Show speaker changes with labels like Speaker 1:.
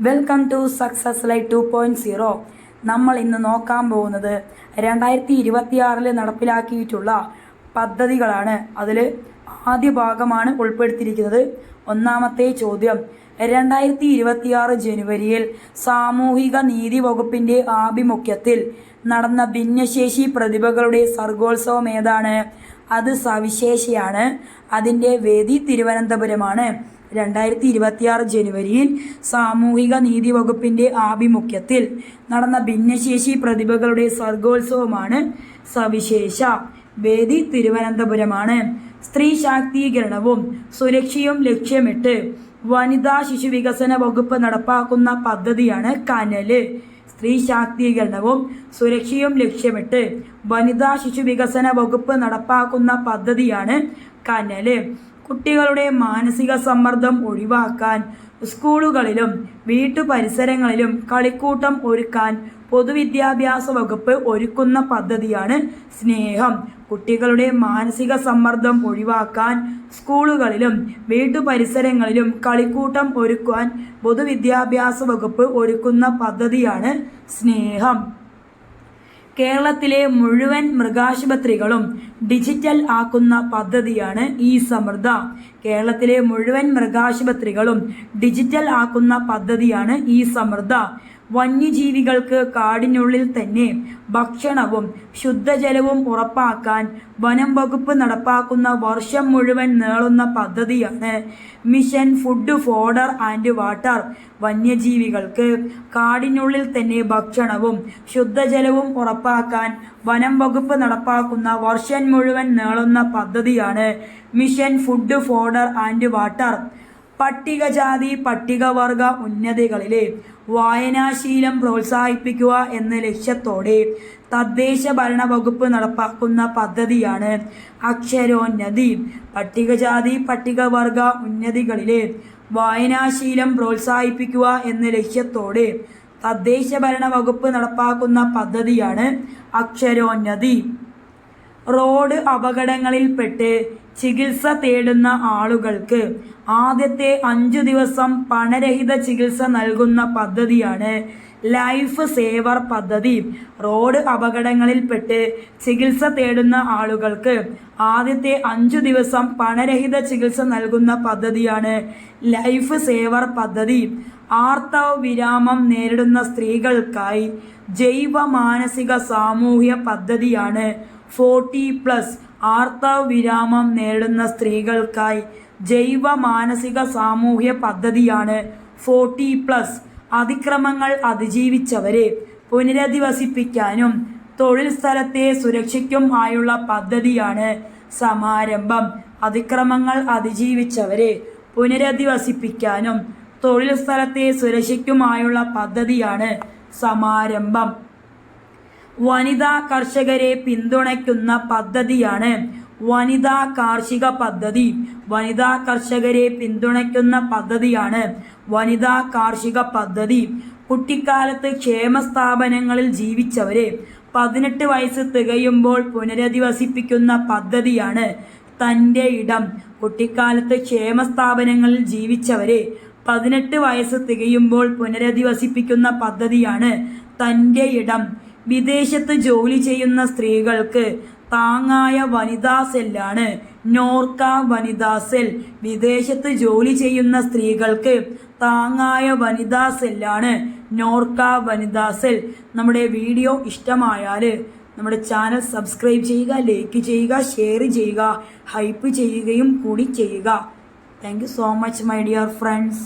Speaker 1: Welcome to success life 2.0. നമ്മൾ ഇന്ന് നോക്കാൻ പോകുന്നത് 2026 നടപ്പിലാക്കിയിട്ടുള്ള പദ്ധതികളാണ്. അതിൽ ആദ്യ ഭാഗമാണ് ഉൾപ്പെടുത്തിയിരിക്കുന്നത്. ഒന്നാമത്തെ ചോദ്യം, 2026 ജനുവരിയിൽ സാമൂഹിക നീതി വകുപ്പിന്റെ ആഭിമുഖ്യത്തിൽ നടന്ന ഭിന്നശേഷി പ്രതിഭകളുടെ സർഗോത്സവം ഏതാണ്? അത് സവിശേഷയാണ്. അതിൻ്റെ വേദി തിരുവനന്തപുരമാണ്. 2026 ജനുവരിയിൽ സാമൂഹിക നീതി വകുപ്പിന്റെ ആഭിമുഖ്യത്തിൽ നടന്ന ഭിന്നശേഷി പ്രതിഭകളുടെ സർഗോത്സവമാണ് സവിശേഷ. വേദി തിരുവനന്തപുരമാണ്. സ്ത്രീ ശാക്തീകരണവും സുരക്ഷയും ലക്ഷ്യമിട്ട് വനിതാ ശിശു വികസന വകുപ്പ് നടപ്പാക്കുന്ന പദ്ധതിയാണ് കനല്. സ്ത്രീ ശാക്തീകരണവും സുരക്ഷയും ലക്ഷ്യമിട്ട് വനിതാ ശിശു വികസന വകുപ്പ് നടപ്പാക്കുന്ന പദ്ധതിയാണ് കനല്. കുട്ടികളുടെ മാനസിക സമ്മർദ്ദം ഒഴിവാക്കാൻ സ്കൂളുകളിലും വീട്ടുപരിസരങ്ങളിലും കളിക്കൂട്ടം ഒരുക്കാൻ പൊതുവിദ്യാഭ്യാസ വകുപ്പ് ഒരുക്കുന്ന പദ്ധതിയാണ് സ്നേഹം. കുട്ടികളുടെ മാനസിക സമ്മർദ്ദം ഒഴിവാക്കാൻ സ്കൂളുകളിലും വീട്ടുപരിസരങ്ങളിലും കളിക്കൂട്ടം ഒരുക്കാൻ പൊതുവിദ്യാഭ്യാസ വകുപ്പ് ഒരുക്കുന്ന പദ്ധതിയാണ് സ്നേഹം. കേരളത്തിലെ മുഴുവൻ മൃഗാശുപത്രികളും ഡിജിറ്റൽ ആക്കുന്ന പദ്ധതിയാണ് ഈ സമൃദ്ധ. കേരളത്തിലെ മുഴുവൻ മൃഗാശുപത്രികളും ഡിജിറ്റൽ ആക്കുന്ന പദ്ധതിയാണ് ഈ സമൃദ്ധ. വന്യജീവികൾക്ക് കാടിനുള്ളിൽ തന്നെ ഭക്ഷണവും ശുദ്ധജലവും ഉറപ്പാക്കാൻ വനം വകുപ്പ് നടപ്പാക്കുന്ന വർഷം മുഴുവൻ നീളുന്ന പദ്ധതിയാണ് mission food fodder and water. വന്യജീവികൾക്ക് കാടിനുള്ളിൽ തന്നെ ഭക്ഷണവും ശുദ്ധജലവും ഉറപ്പാക്കാൻ വനം വകുപ്പ് നടപ്പാക്കുന്ന വർഷം മുഴുവൻ നീളുന്ന പദ്ധതിയാണ് mission food fodder and water. പട്ടികജാതി പട്ടികവർഗ ഉന്നതികളിലെ വായനാശീലം പ്രോത്സാഹിപ്പിക്കുക എന്ന ലക്ഷ്യത്തോടെ തദ്ദേശ ഭരണ വകുപ്പ് നടപ്പാക്കുന്ന പദ്ധതിയാണ് അക്ഷരോന്നതി. പട്ടികജാതി പട്ടികവർഗ ഉന്നതികളിലെ വായനാശീലം പ്രോത്സാഹിപ്പിക്കുക എന്ന ലക്ഷ്യത്തോടെ തദ്ദേശ ഭരണ വകുപ്പ് നടപ്പാക്കുന്ന പദ്ധതിയാണ് അക്ഷരോന്നതി. റോഡ് അപകടങ്ങളിൽപ്പെട്ട് ചികിത്സ തേടുന്ന ആളുകൾക്ക് ആദ്യത്തെ 5 ദിവസം പണരഹിത ചികിത്സ നൽകുന്ന പദ്ധതിയാണ് ലൈഫ് സേവർ പദ്ധതി. റോഡ് അപകടങ്ങളിൽപ്പെട്ട് ചികിത്സ തേടുന്ന ആളുകൾക്ക് ആദ്യത്തെ 5 ദിവസം പണരഹിത ചികിത്സ നൽകുന്ന പദ്ധതിയാണ് ലൈഫ് സേവർ പദ്ധതി. ആർത്തവ വിരാമം നേരിടുന്ന സ്ത്രീകൾക്കായി ജൈവ മാനസിക സാമൂഹ്യ പദ്ധതിയാണ് 40+. ആർത്തവ വിരാമം നേരിടുന്ന സ്ത്രീകൾക്കായി ജൈവ മാനസിക സാമൂഹ്യ പദ്ധതിയാണ് 40+. അതിക്രമങ്ങൾ അതിജീവിച്ചവരെ പുനരധിവസിപ്പിക്കാനും തൊഴിൽ സ്ഥലത്തെ സുരക്ഷയ്ക്കും ആയുള്ള പദ്ധതിയാണ് സമാരംഭം. അതിക്രമങ്ങൾ അതിജീവിച്ചവരെ പുനരധിവസിപ്പിക്കാനും തൊഴിൽ സ്ഥലത്തെ സുരക്ഷയ്ക്കുമായുള്ള പദ്ധതിയാണ് സമാരംഭം. വനിതാ കർഷകരെ പിന്തുണയ്ക്കുന്ന പദ്ധതിയാണ് വനിതാ കാർഷിക പദ്ധതി. വനിതാ കർഷകരെ പിന്തുണയ്ക്കുന്ന പദ്ധതിയാണ് വനിതാ കാർഷിക പദ്ധതി. കുട്ടിക്കാലത്ത് ക്ഷേമ സ്ഥാപനങ്ങളിൽ ജീവിച്ചവരെ 18 വയസ്സ് തികയുമ്പോൾ പുനരധിവസിപ്പിക്കുന്ന പദ്ധതിയാണ് തൻ്റെ ഇടം. കുട്ടിക്കാലത്ത് ക്ഷേമ സ്ഥാപനങ്ങളിൽ ജീവിച്ചവരെ 18 വയസ്സ് തികയുമ്പോൾ പുനരധിവസിപ്പിക്കുന്ന പദ്ധതിയാണ് തൻ്റെ ഇടം. വിദേശത്ത് ജോലി ചെയ്യുന്ന സ്ത്രീകൾക്ക് താങ്ങായ വനിതാ സെല്ലാണ് നോർക്ക വനിതാ സെൽ. വിദേശത്ത് ജോലി ചെയ്യുന്ന സ്ത്രീകൾക്ക് താങ്ങായ വനിതാ സെല്ലാണ് നോർക്ക വനിതാ സെൽ. നമ്മുടെ വീഡിയോ ഇഷ്ടമായാൽ നമ്മുടെ ചാനൽ സബ്സ്ക്രൈബ് ചെയ്യുക, ലൈക്ക് ചെയ്യുക, ഷെയർ ചെയ്യുക, ഹൈപ്പ് ചെയ്യുകയും കൂടി ചെയ്യുക. Thank you so much my dear friends.